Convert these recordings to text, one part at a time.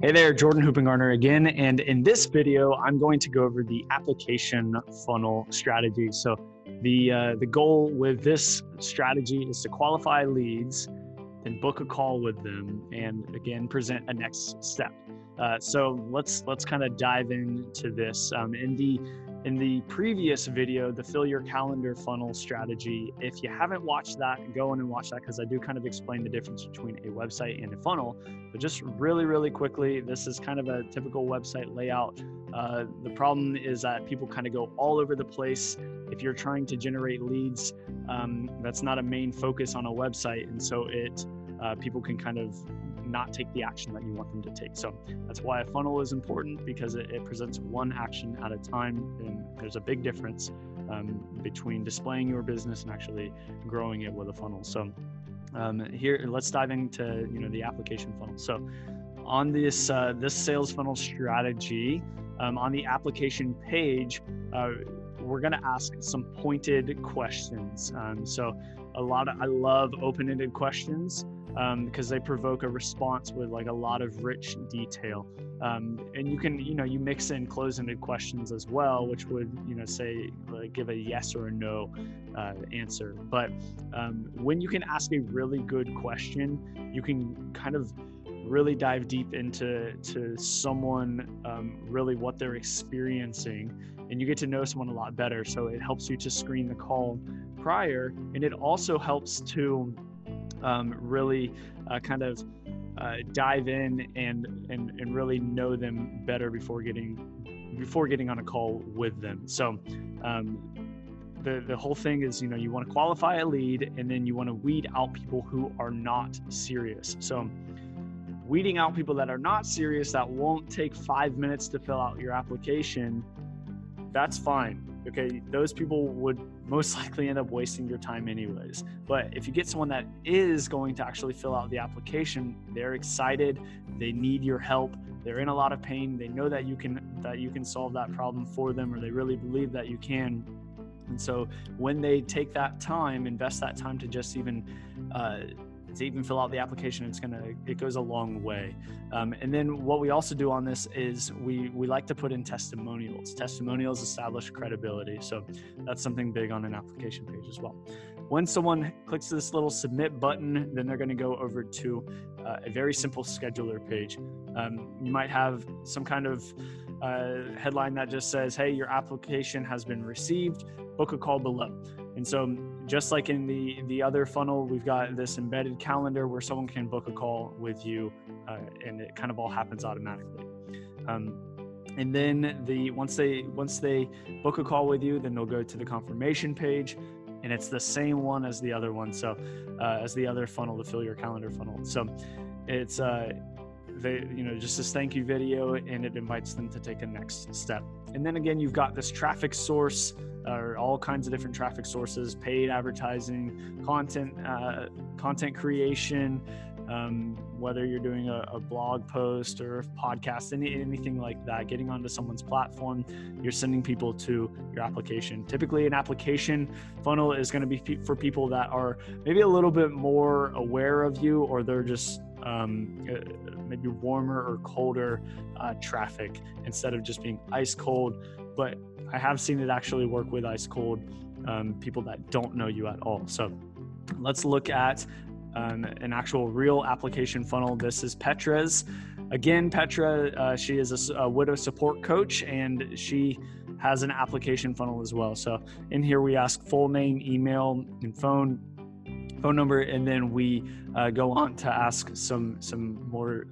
Hey there, Jordan Hoopengarner again, and in this video, I'm going to go over the application funnel strategy. So the goal with this strategy is to qualify leads, then book a call with them, and again, present a next step. So let's kind of dive into this. In the previous video, the fill your calendar funnel strategy, if you haven't watched that, go in and watch that because I do kind of explain the difference between a website and a funnel. But just really quickly, this is kind of a typical website layout. The problem is that people kind of go all over the place. If you're trying to generate leads, that's not a main focus on a website. And so people can kind of not take the action that you want them to take. So that's why a funnel is important, because it presents one action at a time, and there's a big difference between displaying your business and actually growing it with a funnel. So here, let's dive into the application funnel. So on this sales funnel strategy, on the application page, we're going to ask some pointed questions. I love open-ended questions because they provoke a response with like a lot of rich detail. And you can, you mix in close-ended questions as well, which would, say, like, give a yes or a no answer. But when you can ask a really good question, you can kind of really dive deep into someone, really what they're experiencing, and you get to know someone a lot better. So it helps you to screen the call prior, and it also helps to really dive in and really know them better before getting on a call with them. So the whole thing is, you want to qualify a lead, and then you want to weed out people who are not serious. So weeding out people that are not serious, that won't take 5 minutes to fill out your application, that's fine. Okay, those people would most likely end up wasting your time anyways. But if you get someone that is going to actually fill out the application, they're excited, they need your help, they're in a lot of pain, they know that you can solve that problem for them, or they really believe that you can. And so when they take that time, invest that time to just even fill out the application, it goes a long way. And then what we also do on this is we like to put in testimonials. Testimonials establish credibility. So that's something big on an application page as well. When someone clicks this little submit button, then they're going to go over to a very simple scheduler page. You might have some kind of headline that just says, hey, your application has been received, book a call below. And so just like in the other funnel, we've got this embedded calendar where someone can book a call with you, and it kind of all happens automatically. And then once they book a call with you, then they'll go to the confirmation page, and it's the same one as the other one. So as the other funnel, the fill your calendar funnel. So it's just this thank you video, and it invites them to take a next step. And then again, you've got this traffic source, or all kinds of different traffic sources, paid advertising, content creation, whether you're doing a blog post or a podcast, anything like that, getting onto someone's platform, you're sending people to your application. Typically an application funnel is going to be for people that are maybe a little bit more aware of you, or they're just maybe warmer or colder traffic instead of just being ice cold. But I have seen it actually work with ice cold people that don't know you at all. So let's look at an actual real application funnel. This is Petra's. Again, Petra, she is a widow support coach, and she has an application funnel as well. So in here we ask full name, email, and phone number, and then we go on to ask some more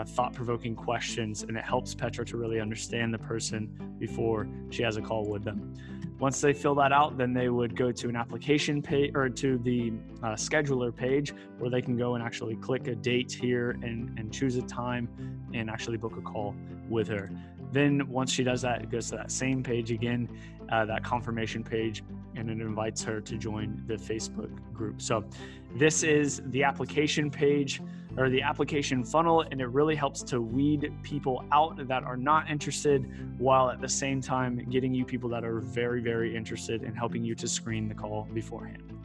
thought-provoking questions, and it helps Petra to really understand the person before she has a call with them. Once they fill that out, then they would go to an application page, or to the scheduler page, where they can go and actually click a date here and choose a time and actually book a call with her. Then once she does that, it goes to that same page again, that confirmation page, and it invites her to join the Facebook group. So this is the application page, or the application funnel, and it really helps to weed people out that are not interested, while at the same time getting you people that are very, very interested, and helping you to screen the call beforehand.